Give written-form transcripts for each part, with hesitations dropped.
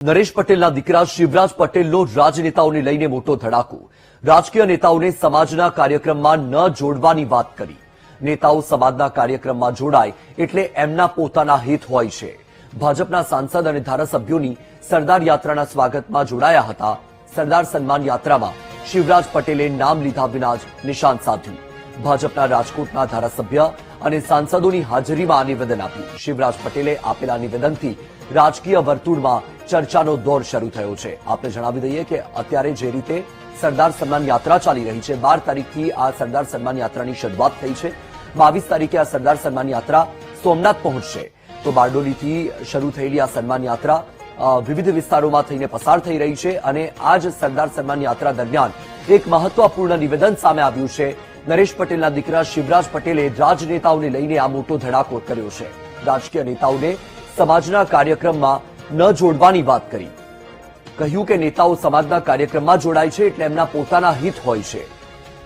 નરેશ પટેલના દીકરા શિવરાજ પટેલનો રાજનેતાઓને લઈને મોટો ધડાકો. રાજકીય નેતાઓને સમાજના કાર્યક્રમમાં ન જોડવાની વાત કરી. નેતાઓ સમાજના કાર્યક્રમમાં જોડાય એટલે એમના પોતાના હિત હોય છે. ભાજપના સાંસદ અને ધારાસભ્યોની સરદાર યાત્રાના સ્વાગતમાં જોડાયા હતા. સરદાર સન્માન યાત્રામાં શિવરાજ પટેલે નામ લીધા વિના જ નિશાન સાધ્યું. ભાજપના રાજકોટના ધારાસભ્ય અને સાંસદોની હાજરીમાં આ નિવેદન આપ્યું. શિવરાજ પટેલે આપેલા નિવેદનથી રાજકીય વર્તુળમાં ચર્ચાનો દોર શરૂ થયો છે. આપણે જણાવી દઈએ કે અત્યારે જે રીતે સરદાર સન્માન યાત્રા ચાલી રહી છે, 12 તારીખથી આ સરદાર સન્માન યાત્રાની શરૂઆત થઈ છે. 22 તારીખે આ સરદાર સન્માન યાત્રા સોમનાથ પહોંચશે. તો બારડોલીથી શરૂ થયેલી આ સન્માન યાત્રા વિવિધ વિસ્તારોમાં થઈને પસાર થઈ રહી છે અને આ જ સરદાર સન્માન યાત્રા દરમિયાન એક મહત્વપૂર્ણ નિવેદન સામે આવ્યું છે. નરેશ પટેલના દીકરા શિવરાજ પટેલે રાજનેતાઓને લઈને આ મોટો ધડાકો કર્યો છે. રાજકીય નેતાઓને સમાજના કાર્યક્રમમાં ન જોડવાની વાત કરી. કહ્યું કે નેતાઓ સમાજના કાર્યક્રમમાં જોડાય છે એટલે એમના પોતાના હિત હોય છે.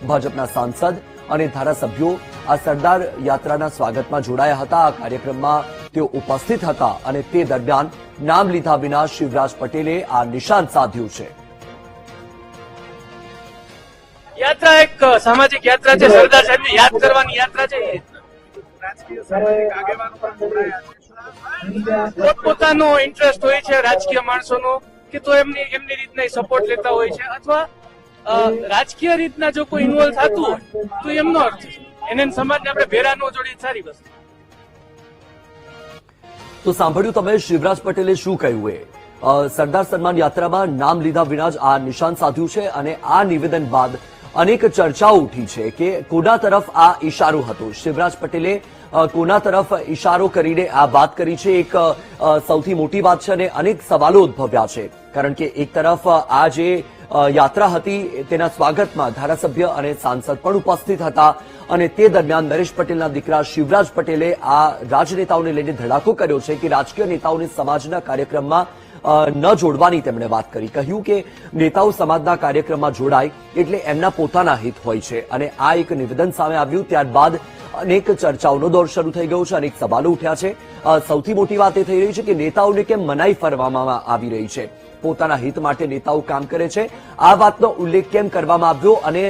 ભાજપના સાંસદ અને ધારાસભ્યો આ સરદાર યાત્રાના સ્વાગતમાં જોડાયા હતા. આ કાર્યક્રમમાં તેઓ ઉપસ્થિત હતા અને તે દરમિયાન નામ લીધા વિના શિવરાજ પટેલે આ નિશાન સાધ્યું છે. યાત્રા એક સામાજિક યાત્રા છે. સરદાર સાહેબને યાદ કરવાની યાત્રા છે. પોતપોતાનો ઇન્ટરેસ્ટ હોય છે રાજકીય માણસોનો, કે તો એમની રીતના સપોર્ટ લેતા હોય છે, અથવા રાજકીય રીતના જો કોઈ ઇન્વોલ્વ થતું હોય તો એમનો અર્થ છે. એને સમાજને આપણે ભેરા ન જોડીએ સારી વસ્તુ. તો સાંભળ્યું તમે શિવરાજ પટેલે શું કહ્યું. એ સરદાર સન્માન યાત્રામાં નામ લીધા વિના જ આ નિશાન સાધ્યું છે અને આ નિવેદન બાદ અનેક ચર્ચાઓ ઉઠી છે કે કોના તરફ આ ઇશારો હતો. શિવરાજ પટેલે કોના તરફ ઇશારો કરીને આ વાત કરી છે, એક સૌથી મોટી વાત છે અને અનેક સવાલો ઉદ્ભવ્યા છે. કારણ કે એક તરફ આ જે યાત્રા હતી તેના સ્વાગતમાં ધારાસભ્ય અને સાંસદ પણ ઉપસ્થિત હતા અને તે દરમિયાન નરેશ પટેલના દીકરા શિવરાજ પટેલે આ રાજનેતાઓને લઈને ધડાકો કર્યો છે કે રાજકીય નેતાઓને સમાજના કાર્યક્રમમાં ન જોડવાની તેમણે વાત કરી. કહ્યું કે નેતાઓ સમાજના કાર્યક્રમમાં જોડાય એટલે એમના પોતાના હિત હોય છે અને આ એક નિવેદન સામે આવ્યું. ત્યારબાદ અનેક ચર્ચાઓનો દોર શરૂ થઈ ગયો છે, અનેક સવાલો ઉઠ્યા છે. સૌથી મોટી વાત એ થઈ રહી છે કે નેતાઓને કેમ મનાઈ ફરવામાં આવી રહી છે. પોતાના હિત માટે નેતાઓ કામ કરે છે, આ વાતનો ઉલ્લેખ કેમ કરવામાં આવ્યો અને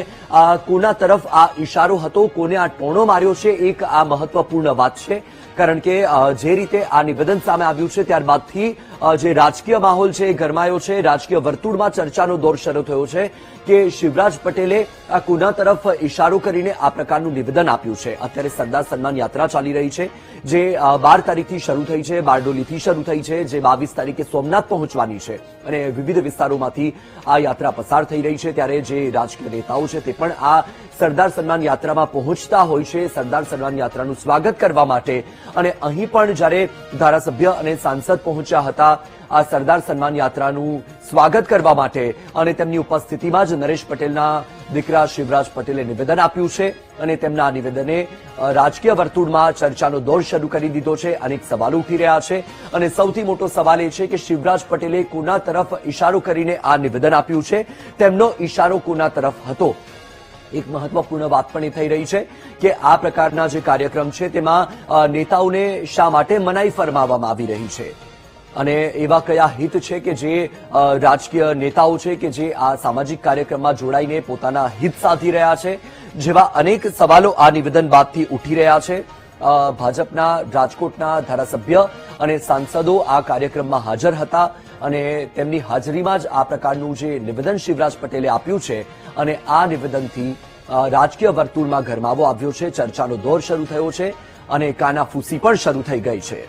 કોના તરફ આ ઇશારો હતો, કોને આ ટોણો માર્યો છે, એક આ મહત્વપૂર્ણ વાત છે. કારણ કે જે રીતે આ નિવેદન સામે આવ્યું છે ત્યારબાદથી જે રાજકીય માહોલ છે એ ગરમાયો છે. રાજકીય વર્તુળમાં ચર્ચાનો દોર શરૂ થયો છે કે શિવરાજ પટેલે આ કોના તરફ ઇશારો કરીને આ પ્રકારનું નિવેદન આપ્યું છે. અત્યારે સરદાર સન્માન યાત્રા ચાલી રહી છે જે 12 તારીખથી શરૂ થઈ છે, બારડોલીથી શરૂ થઈ છે, જે 22 તારીખે સોમનાથ પહોંચવાની છે અને વિવિધ વિસ્તારોમાંથી આ યાત્રા પસાર થઈ રહી છે. ત્યારે જે રાજકીય નેતાઓ છે તે પણ આ સરદાર સન્માન યાત્રામાં પહોંચતા હોય છે સરદાર સન્માન યાત્રાનું સ્વાગત કરવા માટે. અને અહીં પણ જ્યારે ધારાસભ્ય અને સાંસદ પહોંચ્યા હતા આ સરદાર સન્માન યાત્રાનું સ્વાગત કરવા માટે અને તેમની ઉપસ્થિતિમાં જ નરેશ પટેલના દીકરા શિવરાજ પટેલે નિવેદન આપ્યું છે અને તેમના નિવેદને રાજકીય વર્તુળમાં ચર્ચાનો દોર શરૂ કરી દીધો છે. અનેક સવાલો ઉઠી રહ્યા છે અને સૌથી મોટો સવાલ એ છે કે શિવરાજ પટેલે કોના તરફ ઇશારો કરીને આ નિવેદન આપ્યું છે, તેમનો ઇશારો કોના તરફ હતો. એક મહત્વપૂર્ણ વાત પણ એ થઈ રહી છે કે આ પ્રકારના જે કાર્યક્રમ છે તેમાં નેતાઓને શા માટે મનાઈ ફરમાવવામાં આવી રહી છે અને એવા કયા હિત છે કે જે રાજકીય નેતાઓ છે કે જે આ સામાજિક કાર્યક્રમમાં જોડાઈને પોતાના હિત સાધી રહ્યા છે, જેવા અનેક સવાલો આ નિવેદન બાદથી ઉઠી રહ્યા છે. ભાજપના રાજકોટના ધારાસભ્ય અને સાંસદો આ કાર્યક્રમમાં હાજર હતા અને તેમની હાજરીમાં જ આ પ્રકારનું જે નિવેદન શિવરાજ પટેલે આપ્યું છે અને આ નિવેદનથી રાજકીય વર્તુળમાં ગરમાવો આવ્યો છે. ચર્ચાનો દોર શરૂ થયો છે અને કાનાફૂસી પણ શરૂ થઈ ગઈ છે.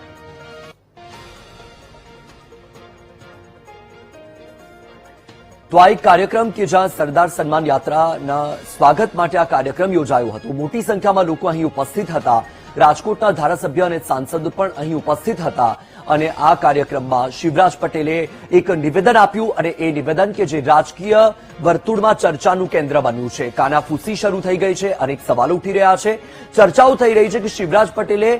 તો આ એક કાર્યક્રમ કે જ્યાં સરદાર સન્માન યાત્રાના સ્વાગત માટે આ કાર્યક્રમ યોજાયો હતો. મોટી સંખ્યામાં લોકો અહીં ઉપસ્થિત હતા. રાજકોટના ધારાસભ્ય અને સાંસદ પણ અહીં ઉપસ્થિત હતા અને આ કાર્યક્રમમાં શિવરાજ પટેલે એક નિવેદન આપ્યું અને એ નિવેદન કે જે રાજકીય વર્તુળમાં ચર્ચાનું કેન્દ્ર બન્યું છે. કાનાફૂસી શરૂ થઈ ગઈ છે, અનેક સવાલો ઉઠી રહ્યા છે. ચર્ચાઓ થઈ રહી છે કે શિવરાજ પટેલે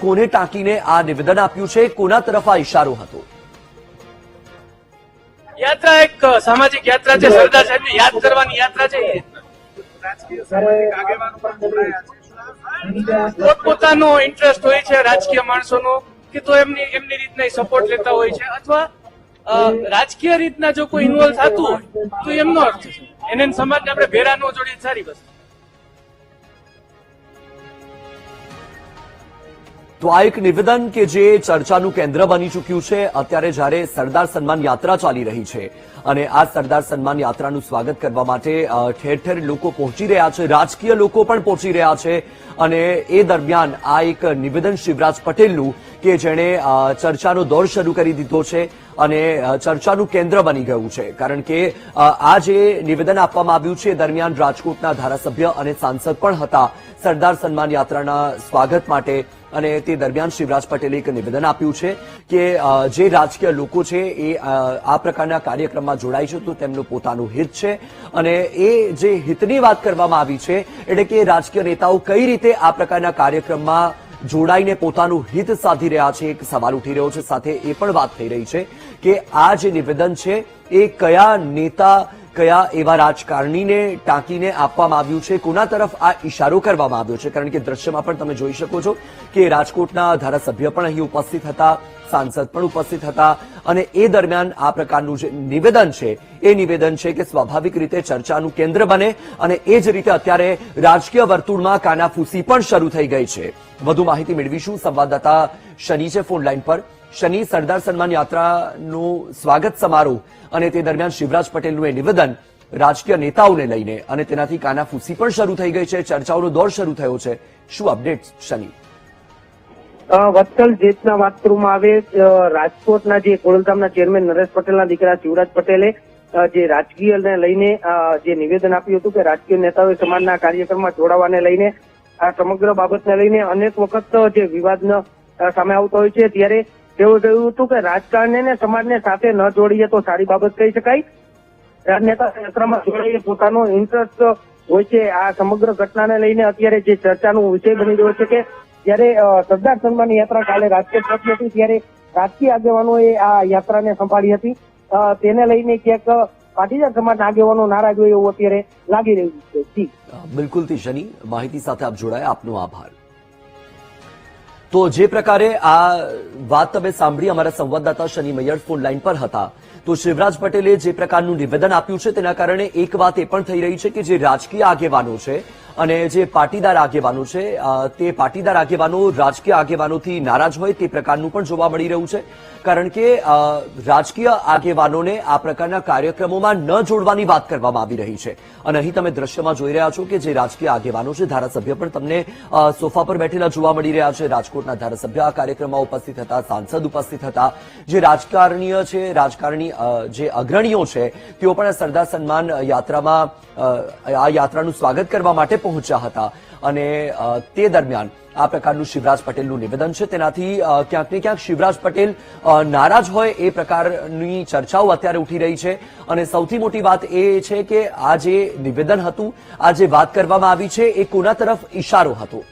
કોને ટાંકીને આ નિવેદન આપ્યું છે, કોના તરફ આ ઇશારો હતો. યાત્રા એક સામાજિક યાત્રા છે. સરદાર સાહેબને યાદ કરવાની યાત્રા છે. પોતપોતાનો ઇન્ટરેસ્ટ હોય છે રાજકીય માણસોનો, કે તો એમની રીતના સપોર્ટ લેતા હોય છે, અથવા રાજકીય રીતના જો કોઈ ઇન્વોલ્વ થતું હોય તો એમનો અર્થ છે. એને સમાજને આપણે ભેરા ન જોડીએ સારી વસ્તુ. તો આ એક નિવેદન કે જે ચર્ચાનું કેન્દ્ર બની ચૂક્યું છે. અત્યારે જ્યારે સરદાર સન્માન યાત્રા ચાલી રહી છે અને આ સરદાર સન્માન યાત્રાનું સ્વાગત કરવા માટે ઠેર ઠેર લોકો પહોંચી રહ્યા છે, રાજકીય લોકો પણ પહોંચી રહ્યા છે અને એ દરમિયાન આ એક નિવેદન શિવરાજ પટેલનું કે જેણે ચર્ચાનો દોર શરૂ કરી દીધો છે અને ચર્ચાનું કેન્દ્ર બની ગયું છે. કારણ કે આ જે નિવેદન આપવામાં આવ્યું છે દરમિયાન રાજકોટના ધારાસભ્ય અને સાંસદ પણ હતા સરદાર સન્માન યાત્રાના સ્વાગત માટે અને તે દરમિયાન શિવરાજ પટેલે એક નિવેદન આપ્યું છે કે જે રાજકીય લોકો છે એ આ પ્રકારના કાર્યક્રમમાં જોડાય છે તો તેમનું પોતાનું હિત છે અને એ જે હિતની વાત કરવામાં આવી છે એટલે કે રાજકીય નેતાઓ કઈ રીતે આ પ્રકારના કાર્યક્રમમાં જોડાઈને પોતાનું હિત સાધી રહ્યા છે એક સવાલ ઉઠી રહ્યો છે. સાથે એ પણ વાત થઈ રહી છે કે આ જે નિવેદન છે એ કયા નેતા કયા એવા રાજકારણીને ટાંકીને આપવામાં આવ્યું છે, કોના તરફ આ ઇશારો કરવામાં આવ્યો છે. કારણ કે દ્રશ્યમાં પણ તમે જોઈ શકો છો કે રાજકોટના ધારાસભ્ય પણ અહીં ઉપસ્થિત હતા, સાંસદ પણ ઉપસ્થિત હતા અને એ દરમિયાન આ પ્રકારનું જે નિવેદન છે એ નિવેદન છે કે સ્વાભાવિક રીતે ચર્ચાનું કેન્દ્ર બને અને એ જ રીતે અત્યારે રાજકીય વર્તુળમાં કાનાફૂસી પણ શરૂ થઈ ગઈ છે. વધુ માહિતી મેળવીશું. સંવાદદાતા શનિ છે ફોન લાઈન પર. શનિ, સરદાર સન્માન યાત્રાનું સ્વાગત સમારોહ અને તે દરમિયાન શિવરાજ પટેલનું એ નિવેદન રાજકીય નેતાઓને લઈને અને તેનાથી કાનાફૂસી પણ શરૂ થઈ ગઈ છે, ચર્ચાઓનો દોર શરૂ થયો છે. શું અપડેટ શનિ? વત્સલ, જે રીતના વાત કરવામાં આવે રાજકોટના જે ખોડલધામના ચેરમેન નરેશ પટેલના દીકરા શિવરાજ પટેલે જે રાજકીયને લઈને જે નિવેદન આપ્યું હતું કે રાજકીય નેતાઓએ સમાજના કાર્યક્રમમાં જોડાવાને લઈને આ સમગ્ર બાબતને લઈને અનેક વખત જે વિવાદ સામે આવતો હોય છે ત્યારે તેઓ કહ્યું હતું કે રાજકારણને સમાજને સાથે ન જોડીએ તો સારી બાબત કહી શકાય. રાજનેતા યાત્રામાં જોડાઈએ પોતાનો ઇન્ટરેસ્ટ હોય છે. આ સમગ્ર ઘટનાને લઈને અત્યારે જે ચર્ચાનો વિષય બની રહ્યો છે કે જ્યારે સરદાર સન્માન યાત્રા કાલે રાજકોટ પહોંચી હતી ત્યારે રાજકીય આગેવાનોએ આ યાત્રાને સંભાળી હતી. તેને લઈને ક્યાંક પાટીદાર સમાજના આગેવાનો નારાજ હોય એવું અત્યારે લાગી રહ્યું છે. બિલકુલથી શનિ, માહિતી સાથે આપ જોડાયા, આપનો આભાર. તો જે પ્રકારે આ વાત તમે સાંભળી, અમારા સંવાદદાતા શનિ મૈયર ફોન લાઈન પર હતા. તો શિવરાજ પટેલે જે પ્રકારનું નિવેદન આપ્યું છે તેના કારણે એક વાત એ પણ થઈ રહી છે કે જે રાજકીય આગેવાનો છે અને જે પાટીદાર આગેવાનો છે તે પાટીદાર આગેવાનો રાજકીય આગેવાનોથી નારાજ હોય તે પ્રકારનું પણ જોવા મળી રહ્યું છે. કારણ કે રાજકીય આગેવાનોને આ પ્રકારના કાર્યક્રમોમાં ન જોડવાની વાત કરવામાં આવી રહી છે અને અહીં તમે દ્રશ્યમાં જોઈ રહ્યા છો કે જે રાજકીય આગેવાનો છે, ધારાસભ્ય પણ તમને સોફા પર બેઠેલા જોવા મળી રહ્યા છે. રાજકોટના ધારાસભ્ય આ કાર્યક્રમમાં ઉપસ્થિત હતા, સાંસદ ઉપસ્થિત હતા. જે રાજકારણીય છે, રાજકારણી જે અગ્રણીઓ છે તેઓ પણ સરદાર સન્માન યાત્રામાં આ યાત્રાનું સ્વાગત કરવા માટે પહોંચ્યા હતા અને તે દરમિયાન આ પ્રકારનું શિવરાજ પટેલનું નિવેદન છે તેનાથી ક્યાંક ને ક્યાંક શિવરાજ પટેલ નારાજ હોય એ પ્રકારની ચર્ચાઓ અત્યારે ઉઠી રહી છે. અને સૌથી મોટી વાત એ છે કે આ જે નિવેદન હતું, આ જે વાત કરવામાં આવી છે એ કોના તરફ ઇશારો હતો.